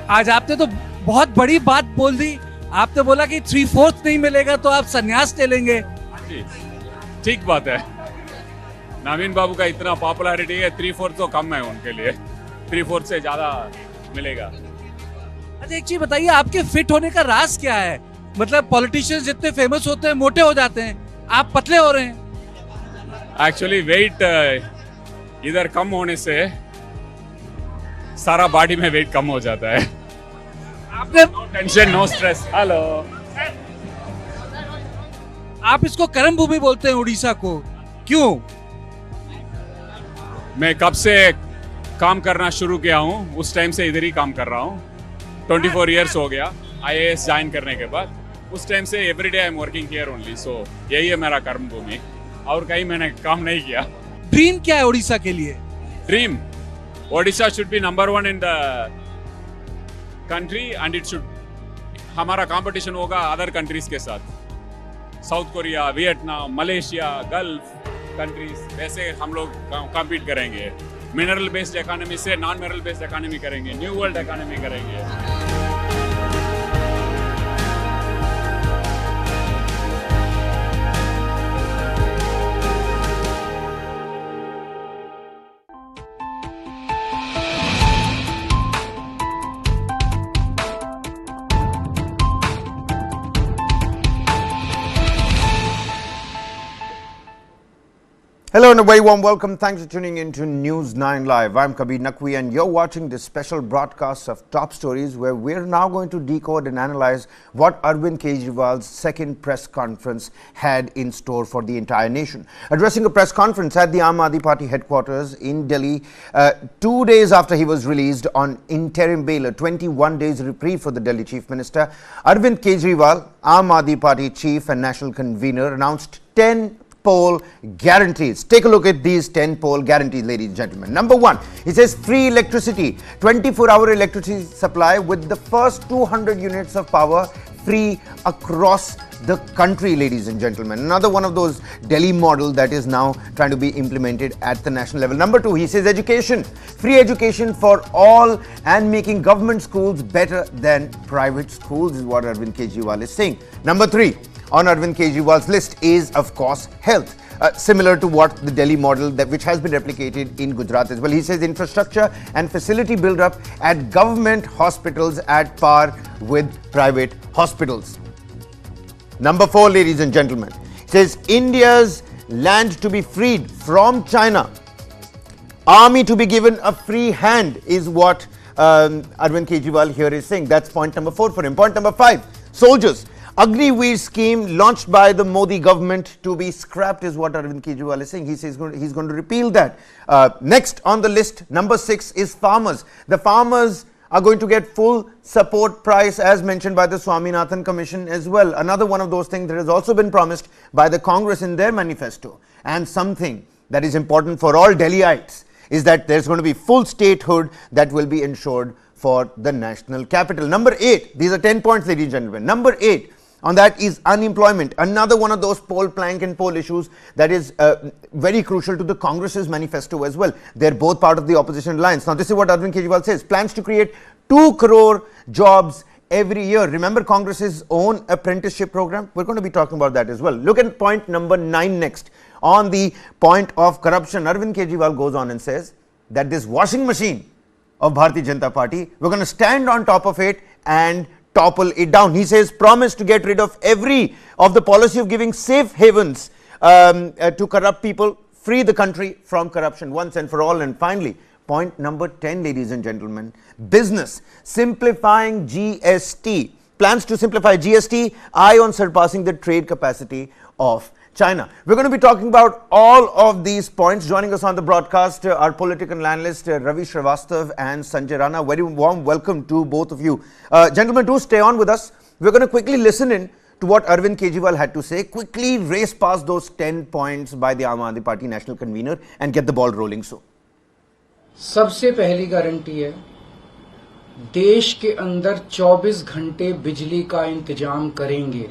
आज आपने तो बहुत बड़ी बात बोल दी। आपने बोला कि 3/4 नहीं मिलेगा तो आप संन्यास ले लेंगे। जी, ठीक बात है। नवीन बाबू का इतना पॉपुलैरिटी है, 3/4 तो कम है उनके लिए, 3/4 से ज्यादा मिलेगा। अच्छा एक चीज बताइए, आपके फिट होने का राज क्या है? मतलब पॉलिटिशियंस जितने फेमस होते हैं मोटे हो जाते हैं, आप पतले हो रहे हैं। एक्चुअली वेट इधर कम होने से सारा बॉडी में वेट कम हो जाता है। आपने no tension, no stress. Hello, आप इसको कर्म भूमि बोलते हैं उड़ीसा को, क्यों? मैं कब से काम करना शुरू किया हूँ, उस टाइम से इधर ही काम कर रहा हूँ। 24 इयर्स हो गया IAS ज्वाइन करने के बाद। उस टाइम से everyday I am working here only. So यही है मेरा कर्म भूमि, और कहीं मैंने काम नहीं किया। ड्रीम क्या है उड़ीसा के लिए? Dream, Odisha should be number 1 in the country and it should, हमारा कंपटीशन होगा अदर कंट्रीज के साथ, south Korea, Vietnam, Malaysia, gulf countries, वैसे हम लोग कम्पीट करेंगे। मिनरल बेस्ड इकोनॉमी से नॉन मिनरल बेस्ड इकोनॉमी करेंगे, न्यू वर्ल्ड इकोनॉमी करेंगे। Hello and a very warm welcome. Thanks for tuning in to News 9 Live. I'm Kabir Naqvi and you're watching this special broadcast of Top Stories, where we're now going to decode and analyze what Arvind Kejriwal's second press conference had in store for the entire nation. Addressing a press conference at the Aam Aadmi Party headquarters in Delhi 2 days after he was released on interim bail, a 21 days reprieve for the Delhi Chief Minister, Arvind Kejriwal, Aam Aadmi Party chief and national convener, announced 10 poll guarantees. Take a look at these 10 poll guarantees, ladies and gentlemen. Number 1, he says free electricity, 24-hour electricity supply with the first 200 units of power free across the country, ladies and gentlemen. Another one of those Delhi model that is now trying to be implemented at the national level. Number 2, he says education, free education for all and making government schools better than private schools is what Arvind Kejriwal is saying. Number 3, on Arvind Kejriwal's list is, of course, health. Similar to what the Delhi model which has been replicated in Gujarat as well. He says infrastructure and facility build up at government hospitals at par with private hospitals. Number 4, ladies and gentlemen, says India's land to be freed from China. Army to be given a free hand is what Arvind Kejriwal here is saying. That's point number 4 for him. Point number 5, soldiers. Agniveer scheme launched by the Modi government to be scrapped is what Arvind Kejriwal is saying. He says he's going to repeal that. Next on the list, number 6 is farmers. The farmers are going to get full support price as mentioned by the Swaminathan Commission as well. Another one of those things that has also been promised by the Congress in their manifesto. And something that is important for all Delhiites is that there's going to be full statehood that will be ensured for the national capital. Number 8, these are 10 points, ladies and gentlemen. Number 8, on that is unemployment. Another one of those poll plank and poll issues that is very crucial to the Congress's manifesto as well. They're both part of the opposition alliance. Now, this is what Arvind Kejriwal says. Plans to create 2 crore jobs every year. Remember Congress's own apprenticeship program? We're going to be talking about that as well. Look at point number 9 next. On the point of corruption, Arvind Kejriwal goes on and says that this washing machine of Bharatiya Janata Party, we're going to stand on top of it and topple it down. He says promise to get rid of every of the policy of giving safe havens to corrupt people, free the country from corruption once and for all. And finally, point number 10, ladies and gentlemen, business, simplifying GST, plans to simplify GST, eye on surpassing the trade capacity of China. We're going to be talking about all of these points. Joining us on the broadcast, our political analyst Ravi Srivastav and Sanjay Rana. Very warm welcome to both of you. Gentlemen, do stay on with us. We're going to quickly listen in to what Arvind Kejriwal had to say, quickly race past those 10 points by the Aam Aadmi Party national convener and get the ball rolling. So, सबसे पहली guarantee है, देश के अंदर 24 घंटे बिजली का इंतजाम करेंगे।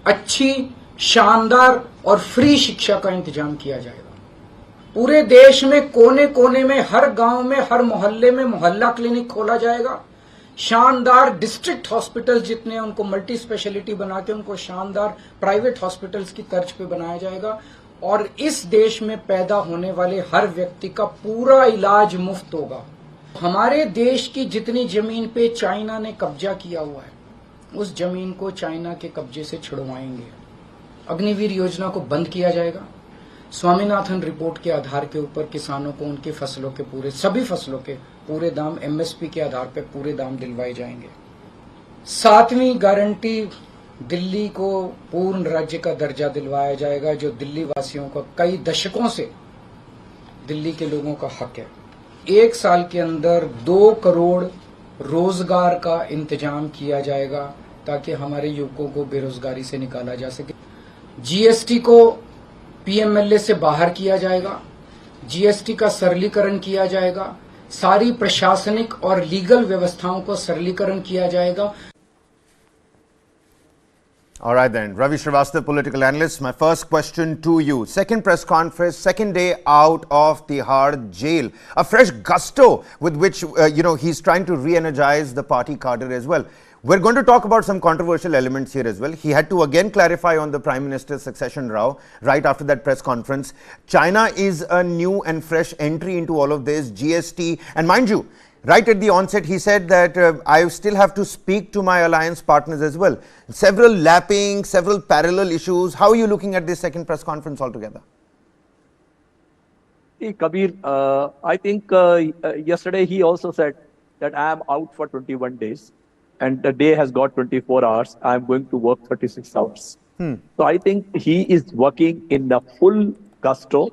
अच्छी, शानदार और फ्री शिक्षा का इंतजाम किया जाएगा। पूरे देश में कोने कोने में, हर गांव में, हर मोहल्ले में मोहल्ला क्लिनिक खोला जाएगा, शानदार डिस्ट्रिक्ट हॉस्पिटल जितने उनको मल्टी स्पेशलिटी बना के उनको शानदार प्राइवेट हॉस्पिटल्स की तर्ज पे बनाया जाएगा और इस देश में पैदा होने वाले हर व्यक्ति का पूरा इलाज मुफ्त होगा। हमारे देश की जितनी जमीन पे चाइना ने कब्जा किया हुआ है उस जमीन को चाइना के कब्जे से छुड़वाएंगे। अग्निवीर योजना को बंद किया जाएगा। स्वामीनाथन रिपोर्ट के आधार के ऊपर किसानों को उनकी फसलों के पूरे सभी फसलों के पूरे दाम एमएसपी के आधार पर पूरे दाम दिलवाए जाएंगे। 7वीं गारंटी दिल्ली को पूर्ण राज्य का दर्जा दिलवाया जाएगा जो दिल्ली वासियों का कई दशकों से दिल्ली के लोगों का हक है। 1 साल के अंदर 2 करोड़ रोजगार का इंतजाम किया जाएगा ताकि हमारे युवकों को बेरोजगारी से निकाला जा सके। जीएसटी को पीएमएलए से बाहर किया जाएगा। जीएसटी का सरलीकरण किया जाएगा। सारी प्रशासनिक और लीगल व्यवस्थाओं को सरलीकरण किया जाएगा। All right then, Ravi Srivastava, political analyst. My first question to you. Second press conference, second day out of Tihar jail. A fresh gusto with which, he's trying to re-energize the party cadre as well. We're going to talk about some controversial elements here as well. He had to again clarify on the Prime Minister's succession row right after that press conference. China is a new and fresh entry into all of this, GST. And mind you, right at the onset, he said that I still have to speak to my alliance partners as well. Several lapping, several parallel issues. How are you looking at this second press conference altogether? Kabir, I think yesterday he also said that I am out for 21 days and the day has got 24 hours. I am going to work 36 hours. So I think he is working in the full gusto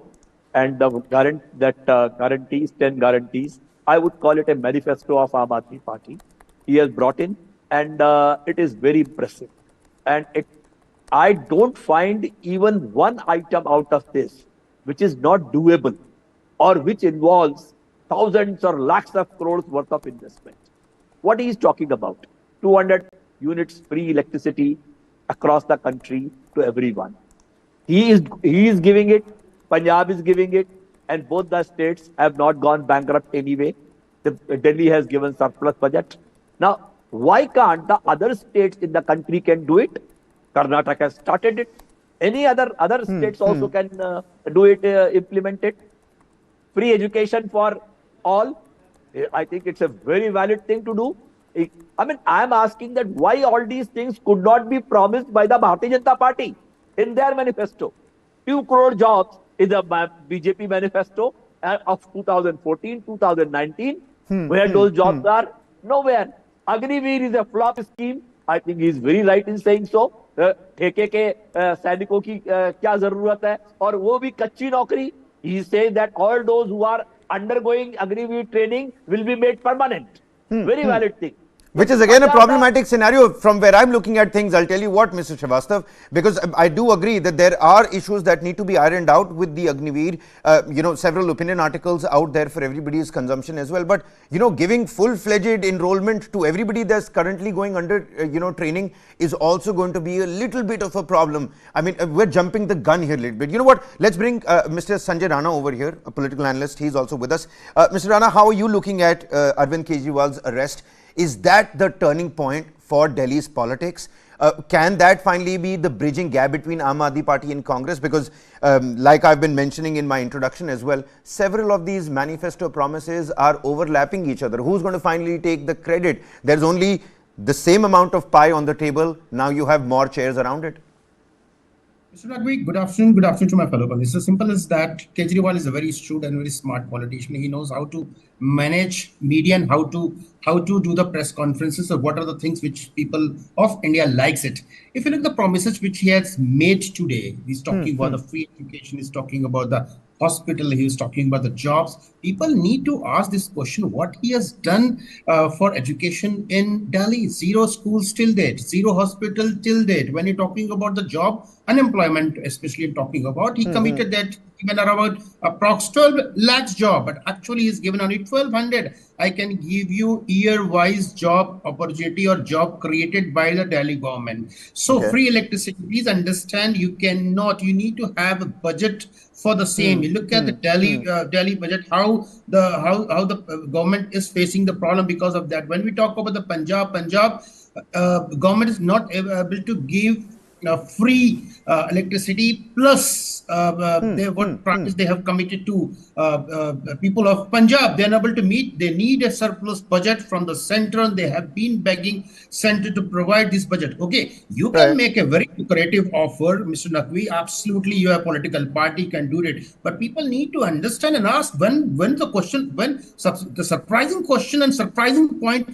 and the guarantees, 10 guarantees. I would call it a manifesto of Aam Aadmi Party. He has brought in and it is very impressive. And I don't find even one item out of this which is not doable or which involves thousands or lakhs of crores worth of investment. What he is talking about? 200 units free electricity across the country to everyone. He is giving it, Punjab is giving it, and both the states have not gone bankrupt anyway. Delhi has given surplus budget. Now, why can't the other states in the country can do it? Karnataka has started it. Any other states also can do it, implement it. Free education for all. I think it's a very valid thing to do. I mean, I am asking that why all these things could not be promised by the Bharatiya Janata Party in their manifesto. 2 crore jobs is a BJP manifesto of 2014, 2019. Where those jobs are? Nowhere. Agniveer is a flop scheme. I think he is very right in saying so. ठेके के सैनिकों की क्या जरूरत है और वो भी कच्ची नौकरी. He says that all those who are undergoing Agniveer training will be made permanent. Very valid thing. Which is again a problematic scenario from where I'm looking at things. I'll tell you what, Mr. Srivastava, because I do agree that there are issues that need to be ironed out with the Agniveer. Several opinion articles out there for everybody's consumption as well. But, giving full-fledged enrollment to everybody that's currently going under, training is also going to be a little bit of a problem. I mean, we're jumping the gun here a little bit. You know what? Let's bring Mr. Sanjay Rana over here, a political analyst. He's also with us. Mr. Rana, how are you looking at Arvind Kejriwal's arrest? Is that the turning point for Delhi's politics? Can that finally be the bridging gap between Aam Aadmi Party and Congress? Because like I've been mentioning in my introduction as well, several of these manifesto promises are overlapping each other. Who's going to finally take the credit? There's only the same amount of pie on the table. Now you have more chairs around it. Mr. Nagvi, good afternoon. Good afternoon to my fellow colleagues. So simple as that, Kejriwal is a very shrewd and very smart politician. He knows how to manage media and how to do the press conferences of what are the things which people of India likes it. If you look at the promises which he has made today, he's talking about the free education, he's talking about the hospital, he was talking about the jobs. People need to ask this question, what he has done for education in Delhi. 0 schools till date, 0 hospital till date. When you're talking about the job, unemployment, especially talking about, he committed that he given about approx 12 lakhs job, but actually he's given only 1200. I can give you year-wise job opportunity or job created by the Delhi government. So free electricity, please understand, you need to have a budget for the same. You look at the Delhi budget, how the government is facing the problem because of that. When we talk about the Punjab government is not able to give free electricity plus what promise they have committed to people of Punjab. They're unable to meet. They need a surplus budget from the center, and they have been begging center to provide this budget. Okay, you can make a very lucrative offer, Mr. Naqvi. Absolutely, your political party can do it, but people need to understand and ask when the surprising question and surprising point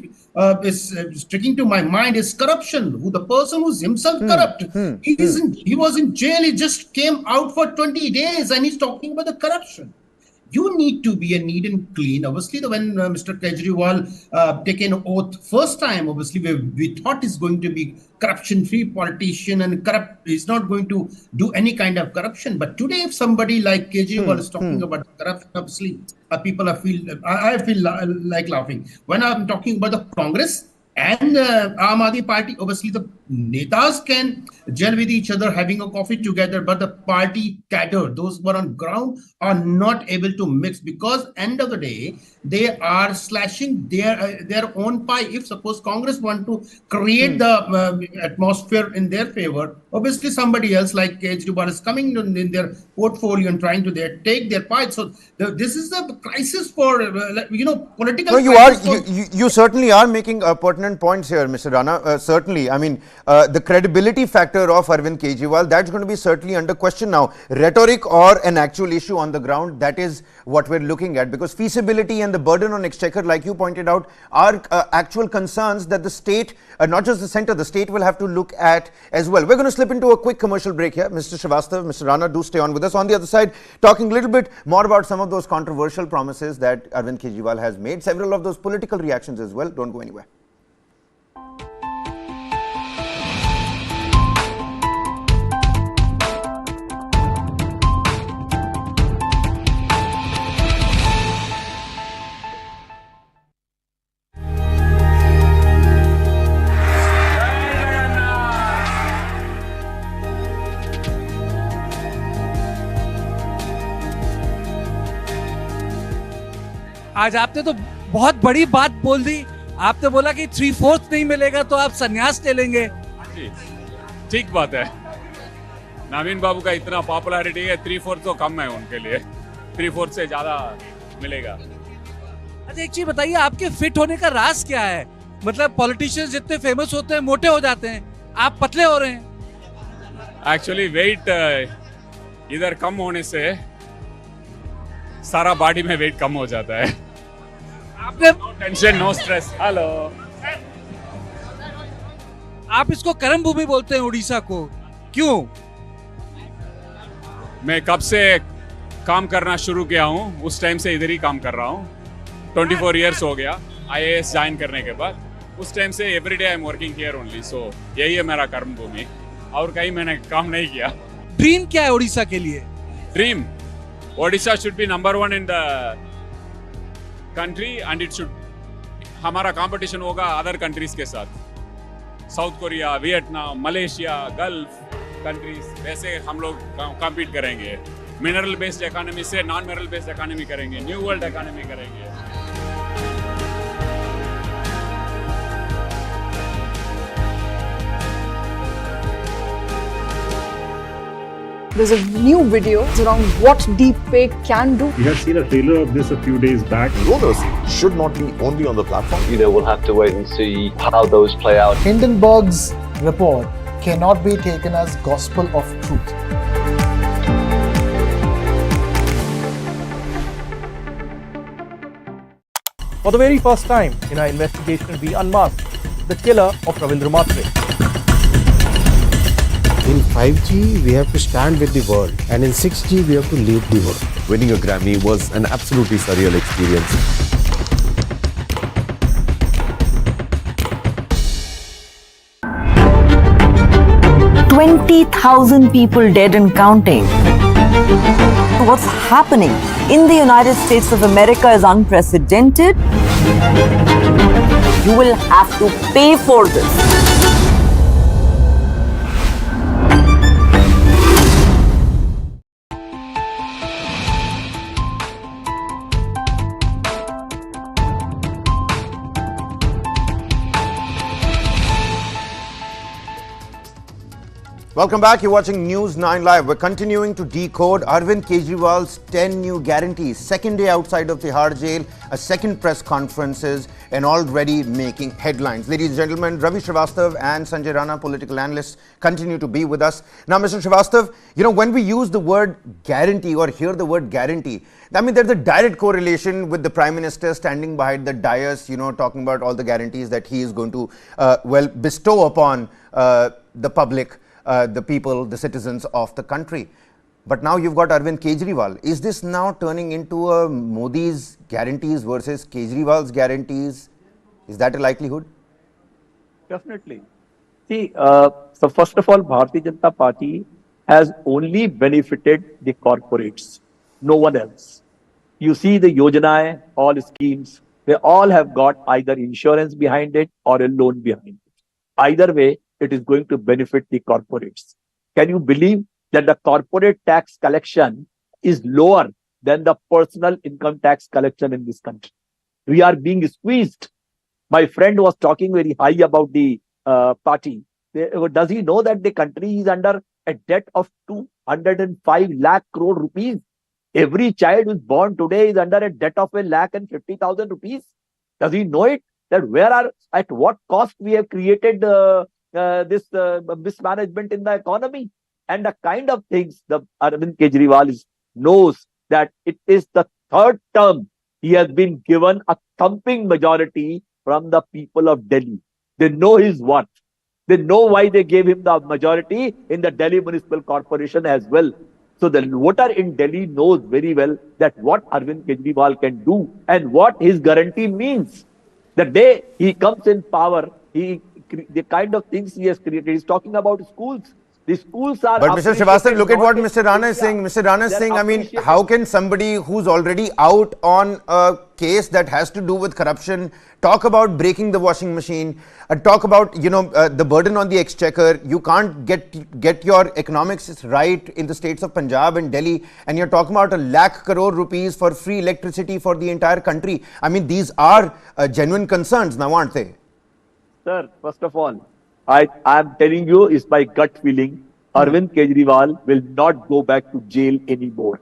is sticking to my mind is corruption. Who the person who's himself corrupt? He was in jail. He just came out for 20 days, and he's talking about the corruption. You need to be a neat and clean. Obviously, when Mr. Kejriwal taken an oath first time, obviously we thought he's going to be corruption-free politician and corrupt. He's not going to do any kind of corruption. But today, if somebody like Kejriwal is talking about corruption, obviously I feel like laughing. When I'm talking about the Congress and Aam Aadmi Party, obviously the netas can gel with each other, having a coffee together, but the party cadre, those who are on ground, are not able to mix, because end of the day they are slashing their own pie. If suppose Congress want to create the atmosphere in their favor, obviously somebody else like Kejriwal is coming in their portfolio and trying to take their pie. So this is the crisis for political. No, you certainly are making pertinent points here, Mr. Rana. Certainly, I mean, the credibility factor of Arvind Kejriwal, that's going to be certainly under question now. Rhetoric or an actual issue on the ground, that is what we're looking at, because feasibility and the burden on exchequer, like you pointed out, are actual concerns that the state, not just the center, the state will have to look at as well. We're going to slip into a quick commercial break here. Mr. Srivastav, Mr. Rana, do stay on with us. On the other side, talking a little bit more about some of those controversial promises that Arvind Kejriwal has made, several of those political reactions as well. Don't go anywhere. आज आपने तो बहुत बड़ी बात बोल दी। आपने बोला कि 3/4 नहीं मिलेगा तो आप संन्यास ले लेंगे। ठीक बात है। नवीन बाबू का इतना पॉपुलैरिटी है, 3/4 तो कम है उनके लिए, 3/4 से ज्यादा मिलेगा। अच्छा, एक चीज बताइए, आपके फिट होने का राज क्या है? मतलब पॉलिटिशियंस जितने फेमस होते हैं मोटे हो जाते हैं, आप पतले हो रहे हैं। एक्चुअली वेट इधर कम होने से सारा बॉडी में वेट कम हो जाता है। आपने no tension, no stress. Hello, आप इसको कर्म भूमि बोलते हैं उड़ीसा को, क्यों? मैं कब से काम करना शुरू किया हूँ, उस टाइम से इधर ही काम कर रहा हूँ। 24 इयर्स हो गया IAS ज्वाइन करने के बाद। उस टाइम से everyday I am working here only. So यही है मेरा कर्म भूमि, और कहीं मैंने काम नहीं किया। ड्रीम क्या है उड़ीसा के लिए? Dream, Odisha should be number 1 in the country, and it should, हमारा कंपटीशन होगा अदर कंट्रीज के साथ, south Korea, Vietnam, Malaysia, gulf countries, वैसे हम लोग कम्पीट करेंगे। मिनरल बेस्ड इकोनॉमी से नॉन मिनरल बेस्ड इकोनॉमी करेंगे, न्यू वर्ल्ड इकोनॉमी करेंगे। There's a new video around what deepfake can do. We have seen a trailer of this a few days back. Donors should not be only on the platform. We'll have to wait and see how those play out. Hindenburg's report cannot be taken as gospel of truth. For the very first time in our investigation, we unmasked the killer of Ravindra Matre. In 5G, we have to stand with the world, and in 6G, we have to lead the world. Winning a Grammy was an absolutely surreal experience. $20,000 people dead and counting. What's happening in the United States of America is unprecedented. You will have to pay for this. Welcome back. You're watching News 9 Live. We're continuing to decode Arvind Kejriwal's 10 new guarantees. Second day outside of Tihar jail, a second press conferences, and already making headlines. Ladies and gentlemen, Ravi Srivastav and Sanjay Rana, political analysts, continue to be with us. Now, Mr. Srivastav, you know, when we use the word guarantee or hear the word guarantee, I mean, there's a direct correlation with the Prime Minister standing behind the dais, you know, talking about all the guarantees that he is going to, bestow upon the public. The people, the citizens of the country. But now you've got Arvind Kejriwal. Is this now turning into a Modi's guarantees versus Kejriwal's guarantees? Is that a likelihood? Definitely. See, so first of all, Bharatiya Janata Party has only benefited the corporates, no one else. You see the Yojana, all schemes, they all have got either insurance behind it or a loan behind it. Either way, it is going to benefit the corporates. Can you believe that the corporate tax collection is lower than the personal income tax collection in this country? We are being squeezed. My friend was talking very high about the party. Does he know that the country is under a debt of 205 lakh crore rupees? Every child who is born today is under a debt of 1,50,000 rupees. Does he know it? That at what cost we have created this mismanagement in the economy, and the kind of things the Arvind Kejriwal knows that it is the third term he has been given a thumping majority from the people of Delhi. They know his worth. They know why they gave him the majority in the Delhi Municipal Corporation as well. So the voter in Delhi knows very well that what Arvind Kejriwal can do and what his guarantee means. The day he comes in power, the kind of things he has created. He's talking about schools. The schools are. But Mr. Srivastav, look at what Mr. Rana is saying. Mr. Rana is saying, I mean, how can somebody who's already out on a case that has to do with corruption talk about breaking the washing machine, talk about, you know, the burden on the exchequer? You can't get your economics right in the states of Punjab and Delhi, and you're talking about 1 lakh crore rupees for free electricity for the entire country. I mean, these are genuine concerns now, aren't they? Sir, first of all, I am telling you, it's my gut feeling, Arvind Kejriwal will not go back to jail anymore.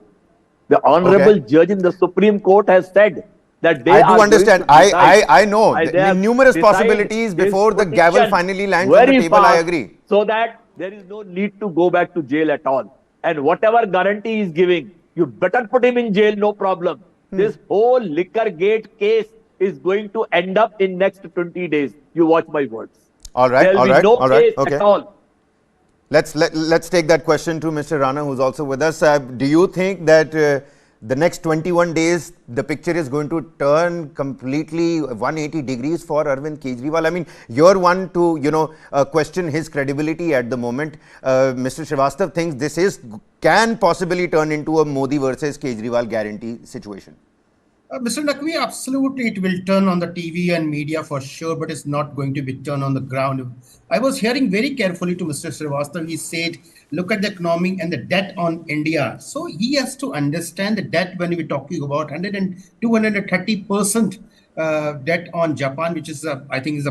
The Honorable Judge in the Supreme Court has said that they I do understand. I know. Numerous possibilities before the gavel finally lands on the table, I agree. So that there is no need to go back to jail at all. And whatever guarantee he is giving, you better put him in jail, no problem. This whole liquor gate case is going to end up in next 20 days. You watch my words. All right, all right, all right. Okay. At all. Let's take that question to Mr. Rana, who's also with us. Do you think that the next 21 days, the picture is going to turn completely 180 degrees for Arvind Kejriwal? I mean, you're one to, you know, question his credibility at the moment. Mr. Srivastav thinks this can possibly turn into a Modi versus Kejriwal guarantee situation. Mr. Naqvi, absolutely it will turn on the TV and media for sure, but it's not going to be turned on the ground. I was hearing very carefully to Mr. Srivastav. He said, look at the economy and the debt on India. So he has to understand the debt when we're talking about 230% debt on Japan, which is, I think, is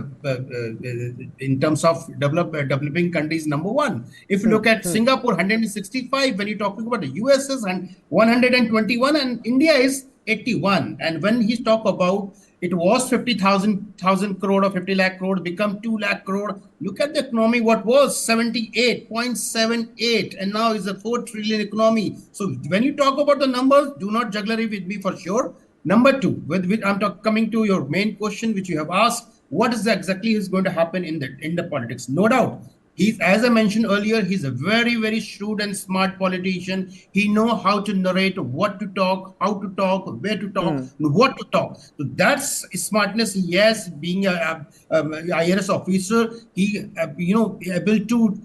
in terms of developing countries, number one. If you look at Singapore, 165, when you're talking about the US is 121 and India is 81. And when he talk about it was 50,000 crore or 50 lakh crore become 2 lakh crore. Look at the economy, what was 78.78 and now is a 4 trillion economy. So when you talk about the numbers, do not jugglery with me for sure. Number two, I'm coming to your main question which you have asked, what is exactly is going to happen in the politics? No doubt. As I mentioned earlier, he's a very, very shrewd and smart politician. He knows how to narrate, what to talk, how to talk, where to talk, what to talk. So that's smartness. Yes, being a IRS officer, he able to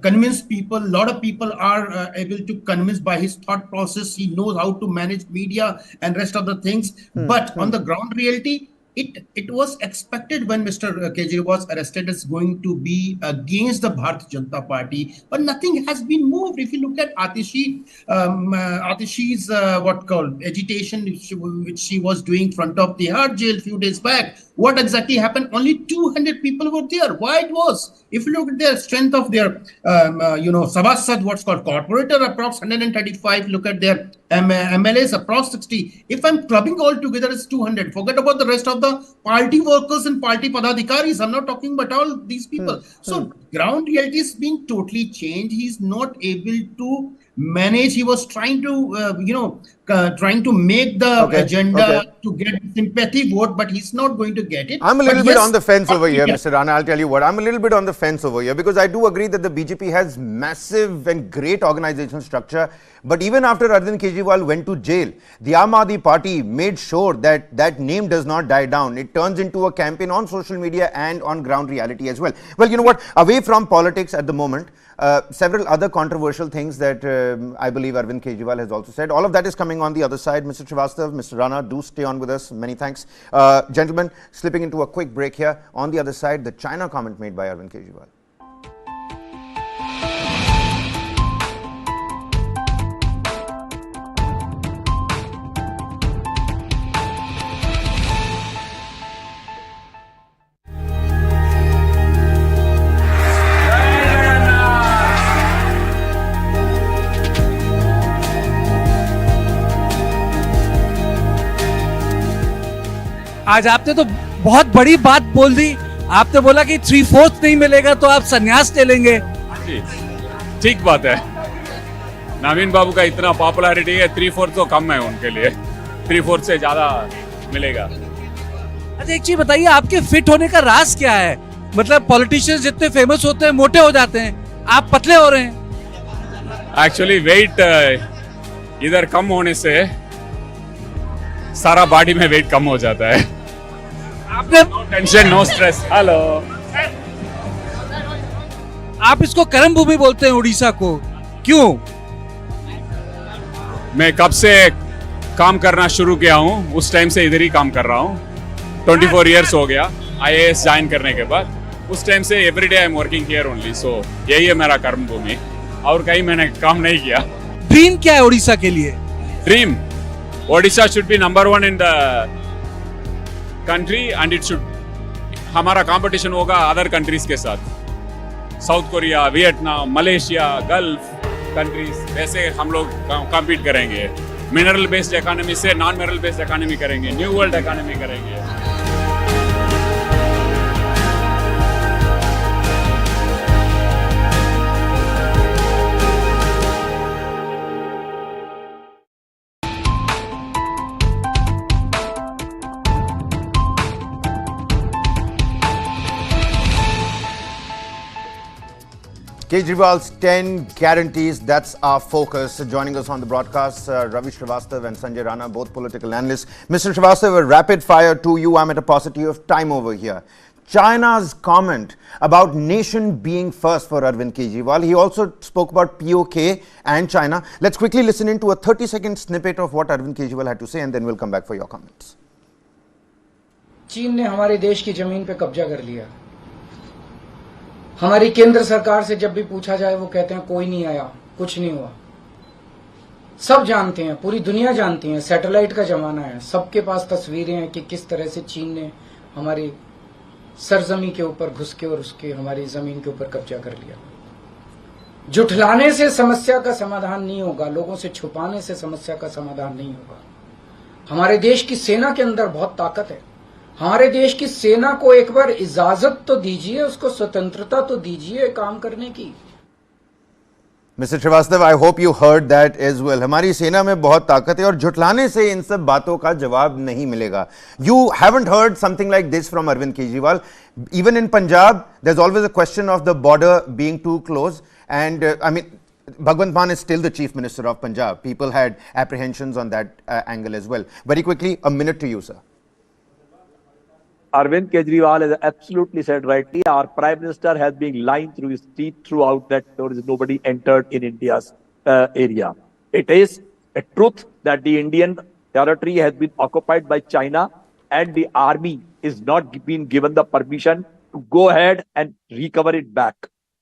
convince people. A lot of people are able to convince by his thought process. He knows how to manage media and rest of the things. But on the ground reality, it was expected when Mr. Kejriwal was arrested as going to be against the Bharatiya Janata Party, but nothing has been moved. If you look at Atishi's what called agitation, which she was doing in front of the Hard Jail a few days back, what exactly happened? Only 200 people were there. Why it was? If you look at their strength of their, Sabasad, what's called corporator, approx 135. Look at their MLAs, approx 60. If I'm clubbing all together, it's 200. Forget about the rest of the party workers and party padadhikaris. I'm not talking about all these people. So ground reality is being totally changed. He's not able to manage. He was trying to, trying to make the agenda to get sympathy vote, but he's not going to get it. I'm a little bit on the fence over here, Mr. Rana. I'll tell you what, I'm a little bit on the fence over here because I do agree that the BJP has massive and great organizational structure. But even after Arvind Kejriwal went to jail, the Aam Aadmi Party made sure that that name does not die down. It turns into a campaign on social media and on ground reality as well. Well, you know what? Away from politics at the moment, several other controversial things that I believe Arvind Kejriwal has also said. All of that is coming on the other side. Mr. Srivastav, Mr. Rana, do stay on with us. Many thanks. Gentlemen, slipping into a quick break here. On the other side, the China comment made by Arvind Kejriwal. आज आपने तो बहुत बड़ी बात बोल दी। आपने बोला कि 3/4 नहीं मिलेगा तो आप संन्यास ले लेंगे। ठीक बात है। नवीन बाबू का इतना पॉपुलैरिटी है, 3/4 तो कम है उनके लिए, 3/4 से ज्यादा मिलेगा। अच्छा एक चीज बताइए, आपके फिट होने का राज क्या है? मतलब पॉलिटिशियंस जितने फेमस होते हैं मोटे हो जाते हैं, आप पतले हो रहे हैं। एक्चुअली वेट इधर कम होने से सारा बॉडी में वेट कम हो जाता है। आपने no tension, no stress. Hello, आप इसको कर्म भूमि बोलते हैं उड़ीसा को, क्यों? मैं कब से काम करना शुरू किया हूँ, उस टाइम से इधर ही काम कर रहा हूँ। 24 इयर्स हो गया IAS ज्वाइन करने के बाद। उस टाइम से everyday I am working here only. So यही है मेरा कर्म भूमि, और कहीं मैंने काम नहीं किया। ड्रीम क्या है उड़ीसा के लिए? Dream, Odisha should be number 1 in the country and it should, हमारा कंपटीशन होगा अदर कंट्रीज के साथ, south Korea, Vietnam, Malaysia, gulf countries, वैसे हम लोग कम्पीट करेंगे। मिनरल बेस्ड इकोनॉमी से नॉन मिनरल बेस्ड इकोनॉमी करेंगे, न्यू वर्ल्ड इकोनॉमी करेंगे। Kejriwal's 10 guarantees, that's our focus. Joining us on the broadcast, Ravi Srivastav and Sanjay Rana, both political analysts. Mr. Srivastav, a rapid fire to you. I'm at a paucity of time over here. China's comment about nation being first for Arvind Kejriwal. He also spoke about POK and China. Let's quickly listen into a 30-second snippet of what Arvind Kejriwal had to say, and then we'll come back for your comments. चीन ने हमारे देश की जमीन पे कब्जा कर लिया। हमारी केंद्र सरकार से जब भी पूछा जाए वो कहते हैं कोई नहीं आया, कुछ नहीं हुआ। सब जानते हैं, पूरी दुनिया जानती है, सैटेलाइट का जमाना है, सबके पास तस्वीरें हैं कि किस तरह से चीन ने हमारी सरजमी के ऊपर घुस के और उसके हमारी जमीन के ऊपर कब्जा कर लिया। जुठलाने से समस्या का समाधान नहीं होगा, लोगों से छुपाने से समस्या का समाधान नहीं होगा। हमारे देश की सेना के अंदर बहुत ताकत है। हमारे देश की सेना को एक बार इजाजत तो दीजिए, उसको स्वतंत्रता तो दीजिए काम करने की। Mr. Srivastav, I hope you heard that as well. हमारी सेना में बहुत ताकत है और झुठलाने से इन सब बातों का जवाब नहीं मिलेगा. You haven't heard something like this from Arvind Kejriwal. Even in Punjab, there's always a question of the border being too close. And I mean, Bhagwant Mann is still the Chief Minister of Punjab. People had apprehensions on that angle as well. Very quickly, a minute to you, sir. Arvind Kejriwal has absolutely said rightly, our Prime Minister has been lying through his teeth throughout that there is nobody entered in India's area. It is a truth that the Indian territory has been occupied by China and the army is not being given the permission to go ahead and recover it back.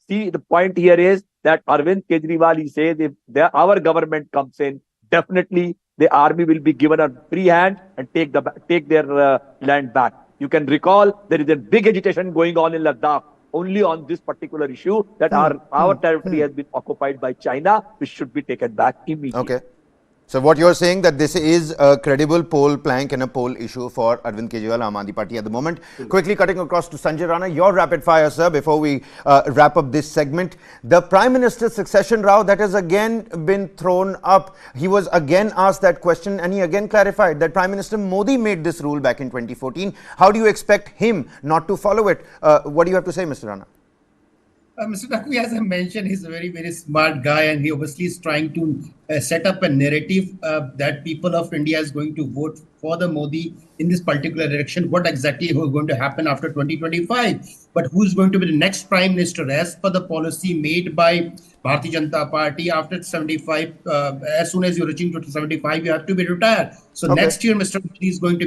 See, the point here is that Arvind Kejriwal, he says if our government comes in, definitely the army will be given a free hand and take their land back. You can recall there is a big agitation going on in Ladakh only on this particular issue that our territory has been occupied by China, which should be taken back immediately. Okay. So what you're saying that this is a credible poll plank and a poll issue for Arvind Kejriwal, Aam Aadmi Party at the moment. Quickly cutting across to Sanjay Rana, your rapid fire, sir, before we wrap up this segment. The Prime Minister's succession row that has again been thrown up. He was again asked that question and he again clarified that Prime Minister Modi made this rule back in 2014. How do you expect him not to follow it? What do you have to say, Mr. Rana? Mr. Nakwi, as I mentioned, he's a very, very smart guy, and he obviously is trying to set up a narrative that people of India is going to vote for the Modi in this particular election. What exactly is going to happen after 2025? But who's going to be the next Prime Minister as per the policy made by Bharatiya Janata Party after 75? As soon as you're reaching to 75, you have to be retired. So next year, Mr. Modi is going to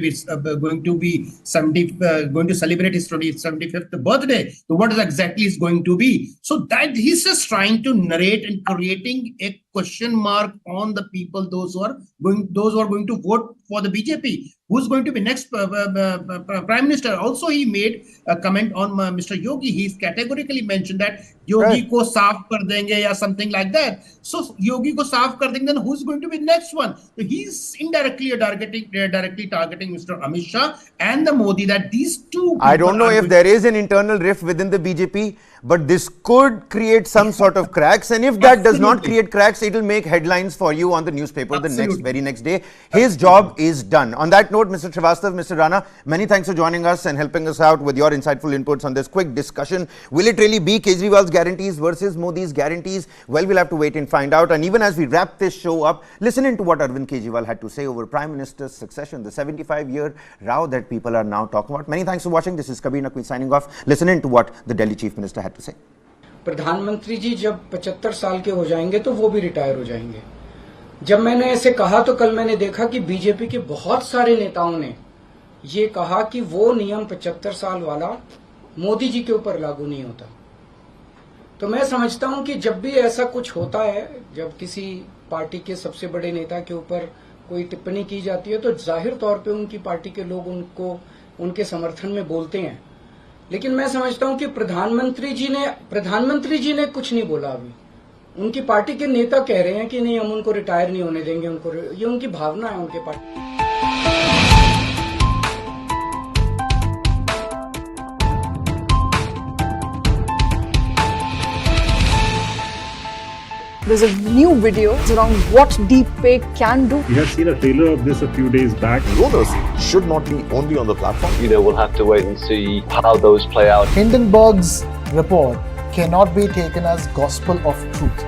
celebrate his 75th birthday. So what exactly is going to be? So that he's just trying to narrate and creating a question mark on the people, those who are going to vote for the BJP. Who's going to be next Prime Minister? Also, he made a comment on Mr. Yogi. He's categorically mentioned that Yogi ko saaf kar denge or something like that. So Yogi ko saaf kar denge, then who's going to be next one? So he's indirectly targeting Mr. Amit Shah and the Modi, that these two. I don't know if there is an internal rift within the BJP, but this could create some sort of cracks, and if that does not create cracks, it will make headlines for you on the newspaper the very next day. His job is done. On that note, Mr. Srivastav, Mr. Rana, many thanks for joining us and helping us out with your insightful inputs on this quick discussion. Will it really be Kejriwal's guarantees versus Modi's guarantees? Well, we'll have to wait and find out. And even as we wrap this show up, listen into what Arvind Kejriwal had to say over Prime Minister's succession, the 75-year row that people are now talking about. Many thanks for watching. This is Kabir Naqvi signing off. Listen into what the Delhi Chief Minister had to say. प्रधानमंत्री जी जब 75 साल के हो जाएंगे तो वो भी retire हो जाएंगे। जब मैंने ऐसे कहा तो कल मैंने देखा कि बीजेपी के बहुत सारे नेताओं ने ये कहा कि वो नियम 75 साल वाला मोदी जी के ऊपर लागू नहीं होता। तो मैं समझता हूं कि जब भी ऐसा कुछ होता है, जब किसी पार्टी के सबसे बड़े नेता के ऊपर कोई टिप्पणी की जाती है, तो जाहिर तौर पे उनकी पार्टी के लोग उनको उनके समर्थन में बोलते हैं। लेकिन मैं समझता हूं कि प्रधानमंत्री जी ने कुछ नहीं बोला। अभी उनकी पार्टी के नेता कह रहे हैं कि नहीं, हम उनको रिटायर नहीं होने देंगे, ये उनकी भावना है उनके party. There's a new video around what deepfake can do. We have seen a trailer of this a few days back. Voters should not be only on the platform. We'll have to wait and see how those play out. Hindenburg's report cannot be taken as gospel of truth.